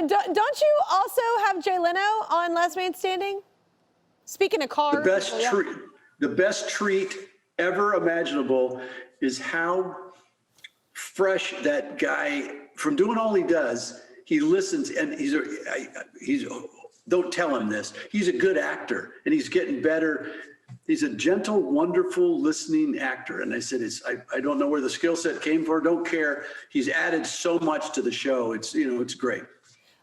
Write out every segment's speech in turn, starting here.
don't you also have Jay Leno on Last Man Standing? Speaking of cars. The best treat ever imaginable is how fresh that guy, from doing all he does, he listens, and he's don't tell him this. He's a good actor, and he's getting better. He's a gentle, wonderful, listening actor. And I said, I don't know where the skill set came from. Don't care. He's added so much to the show. It's great.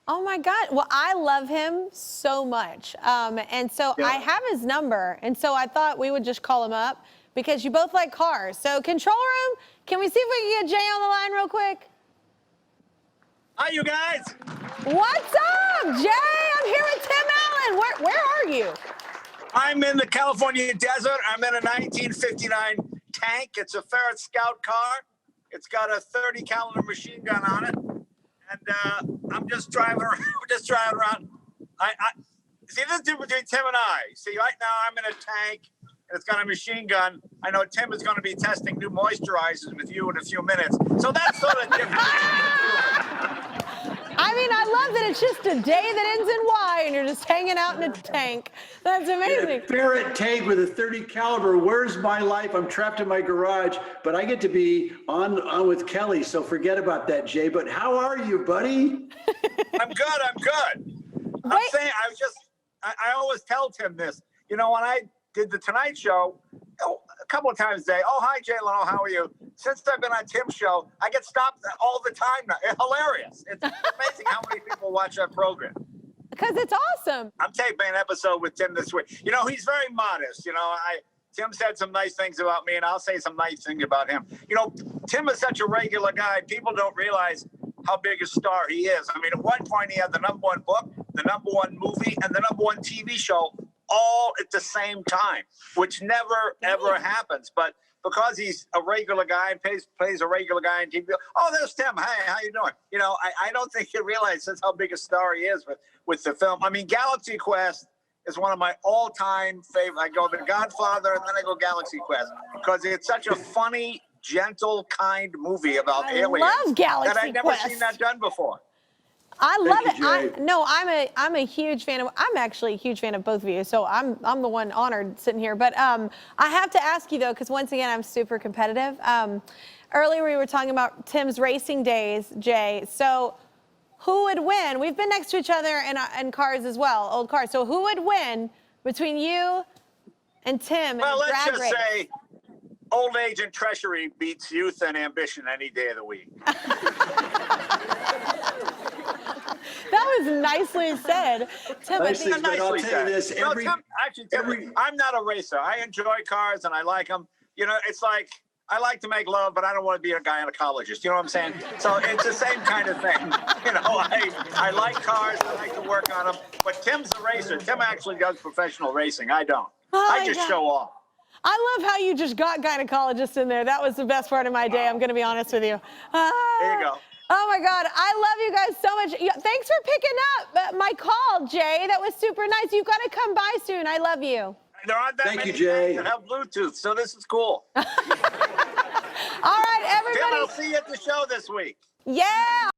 Oh my God. Well, I love him so much. And so I have his number. And so I thought we would just call him up because you both like cars. So control room, can we see if we can get Jay on the line real quick? Hi, you guys. What's up, Jay? I'm here with Tim Allen. Where are you? I'm in the California desert. I'm in a 1959 tank. It's a Ferret Scout car. It's got a 30 caliber machine gun on it. And I'm just driving around. We're just driving around. See, this is the difference between Tim and I. See, right now I'm in a tank and it's got a machine gun. I know Tim is going to be testing new moisturizers with you in a few minutes. So that's sort of different. I mean, I love that it's just a day that ends in Y and you're just hanging out in a tank. That's amazing. A Ferret tank with a 30 caliber. Where's my life? I'm trapped in my garage, but I get to be on with Kelly. So forget about that, Jay. But how are you, buddy? I'm good. I'm good. I'm saying, I always tell Tim this. You know, when I did the Tonight Show, a couple of times a day, oh, hi, Jay Leno, how are you? Since I've been on Tim's show, I get stopped all the time now. It's hilarious. It's amazing how many people watch that program. Because it's awesome. I'm taping an episode with Tim this week. You know, he's very modest. You know, Tim said some nice things about me, and I'll say some nice things about him. You know, Tim is such a regular guy. People don't realize how big a star he is. I mean, at one point, he had the #1 book, the #1 movie, and the #1 TV show all at the same time, which never, ever happens. But because he's a regular guy and plays a regular guy in TV, oh, there's Tim. Hey, how you doing? You know, I don't think you realize just how big a star he is with the film. I mean, Galaxy Quest is one of my all-time favorite. I go The Godfather, and then I go Galaxy Quest because it's such a funny, gentle, kind movie about aliens. I love Galaxy Quest. That I've never seen that done before. I love it. I'm a huge fan of. I'm actually a huge fan of both of you. So I'm the one honored sitting here. But I have to ask you though, because once again I'm super competitive. Earlier we were talking about Tim's racing days, Jay. So who would win? We've been next to each other in cars as well, old cars. So who would win between you and Tim? Well, let's just say old age and treachery beats youth and ambition any day of the week. That was nicely said. Tim, nicely said. I'll tell you this. Tim, I'm not a racer. I enjoy cars and I like them. You know, it's like I like to make love, but I don't want to be a gynecologist. You know what I'm saying? So it's the same kind of thing. You know, I like cars. I like to work on them. But Tim's a racer. Tim actually does professional racing. I don't. I just show off. I love how you just got gynecologist in there. That was the best part of my day. I'm going to be honest with you. There you go. Oh my God, I love you guys so much. Thanks for picking up my call, Jay. That was super nice. You've got to come by soon. I love you. There aren't that many guys that have Bluetooth, so this is cool. All right, everybody. Tim, I'll see you at the show this week. Yeah.